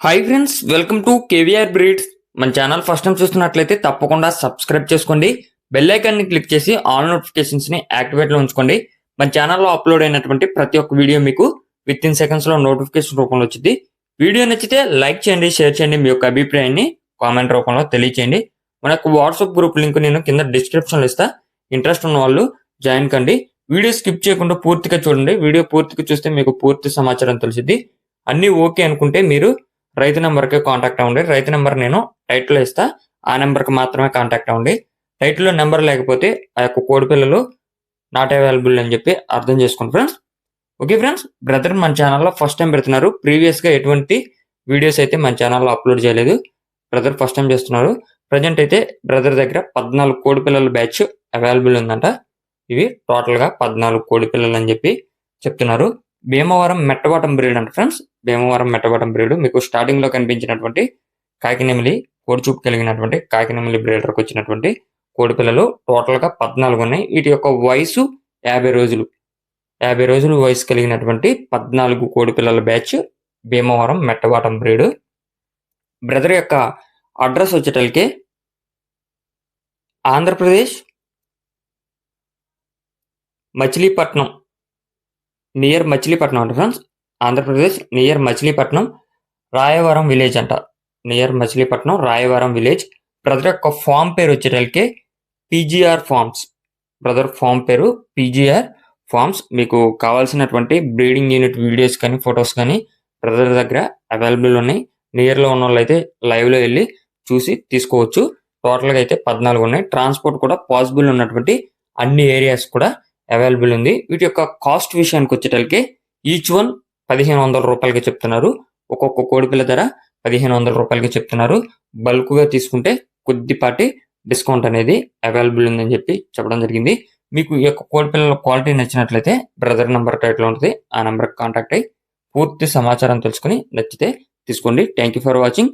Hi friends, welcome to KVR breeds. మన channel first time చూస్తున్నట్లయితే తప్పకుండా సబ్స్క్రైబ్ చేసుకోండి. బెల్ ఐకాన్ని క్లిక్ చేసి ఆల్ నోటిఫికేషన్స్ని యాక్టివేట్లో ఉంచుకోండి. మన ఛానల్లో అప్లోడ్ అయినటువంటి ప్రతి ఒక్క వీడియో మీకు విత్ ఇన్ సెకండ్స్లో నోటిఫికేషన్ రూపంలో వచ్చింది. వీడియో నచ్చితే లైక్ చేయండి, షేర్ చేయండి, మీ యొక్క అభిప్రాయాన్ని కామెంట్ రూపంలో తెలియచేయండి. మన యొక్క వాట్సాప్ గ్రూప్ లింక్ నేను కింద డిస్క్రిప్షన్లో ఇస్తా. ఇంట్రెస్ట్ ఉన్న వాళ్ళు జాయిన్ కండి. వీడియో స్కిప్ చేయకుండా పూర్తిగా చూడండి. వీడియో పూర్తిగా చూస్తే మీకు పూర్తి సమాచారం తెలిసింది. అన్నీ ఓకే అనుకుంటే మీరు రైతు నెంబర్కి కాంటాక్ట్ అవ్వండి. రైతు నెంబర్ నేను టైటిల్లో ఇస్తా, ఆ నెంబర్కి మాత్రమే కాంటాక్ట్ అవ్వండి. టైటిల్లో నెంబర్ లేకపోతే ఆ యొక్క కోడి పిల్లలు నాట్ అవైలబుల్ అని చెప్పి అర్థం చేసుకోండి ఫ్రెండ్స్. ఓకే ఫ్రెండ్స్, బ్రదర్ మన ఛానల్లో ఫస్ట్ టైం పెడుతున్నారు. ప్రీవియస్గా ఎటువంటి వీడియోస్ అయితే మన ఛానల్లో అప్లోడ్ చేయలేదు. బ్రదర్ ఫస్ట్ టైం చేస్తున్నారు. ప్రజెంట్ అయితే బ్రదర్ దగ్గర 14 కోడి పిల్లల బ్యాచ్ అవైలబుల్ ఉందంట. ఇవి టోటల్గా 14 కోడి పిల్లలు అని చెప్పి చెప్తున్నారు. భీమవరం మెట్టబాటం బ్రీడ్ అంట ఫ్రెండ్స్. భీమవరం మెట్టబాటం బ్రీడ్ మీకు స్టార్టింగ్ లో కనిపించినటువంటి కాకినెమిలి కోడి చూపు కలిగినటువంటి కాకినెమిలి బ్రీడర్కి వచ్చినటువంటి కోడి పిల్లలు టోటల్ గా 14 ఉన్నాయి. వీటి యొక్క వయసు 50 రోజులు. 50 రోజులు వయసు కలిగినటువంటి 14 కోడి పిల్లల బ్యాచ్ భీమవరం మెట్టబాటం బ్రీడ్. బ్రదర్ యొక్క అడ్రస్ వచ్చేటల్కి ఆంధ్రప్రదేశ్ మచిలీపట్నం, నియర్ మచిలీపట్నం అంట friends. Andhra Pradesh near Machilipatnam, Rayavaram village అంట. Near Machilipatnam, Rayavaram village. Brother యొక్క ఫామ్ పేరు వచ్చేటల్కి పీజీఆర్ ఫార్మ్స్. బ్రదర్ ఫామ్ పేరు పీజీఆర్ ఫార్మ్స్. మీకు కావాల్సినటువంటి బ్రీడింగ్ యూనిట్ వీడియోస్ కానీ ఫొటోస్ కానీ బ్రదర్ దగ్గర అవైలబుల్ ఉన్నాయి. నియర్లో ఉన్న వాళ్ళు అయితే లైవ్లో వెళ్ళి చూసి తీసుకోవచ్చు. టోటల్గా అయితే 14 ఉన్నాయి. ట్రాన్స్పోర్ట్ కూడా పాసిబుల్ ఉన్నటువంటి అన్ని ఏరియాస్ కూడా అవైలబుల్ ఉంది. వీటి యొక్క కాస్ట్ విషయానికి వచ్చేటల్కి ఈచ్ వన్ 1500 రూపాయలకి చెప్తున్నారు. ఒక్కొక్క కోడిపిల్ల ధర 1500 రూపాయలకి చెప్తున్నారు. బల్క్గా తీసుకుంటే కొద్దిపాటి డిస్కౌంట్ అనేది అవైలబుల్ ఉందని చెప్పి చెప్పడం జరిగింది. మీకు ఈ యొక్క కోడిపిల్లల క్వాలిటీ నచ్చినట్లయితే బ్రదర్ నెంబర్ టైట్లో ఉంటుంది, ఆ నెంబర్కి కాంటాక్ట్ అయ్యి పూర్తి సమాచారం తెలుసుకుని నచ్చితే తీసుకోండి. Thank you for watching.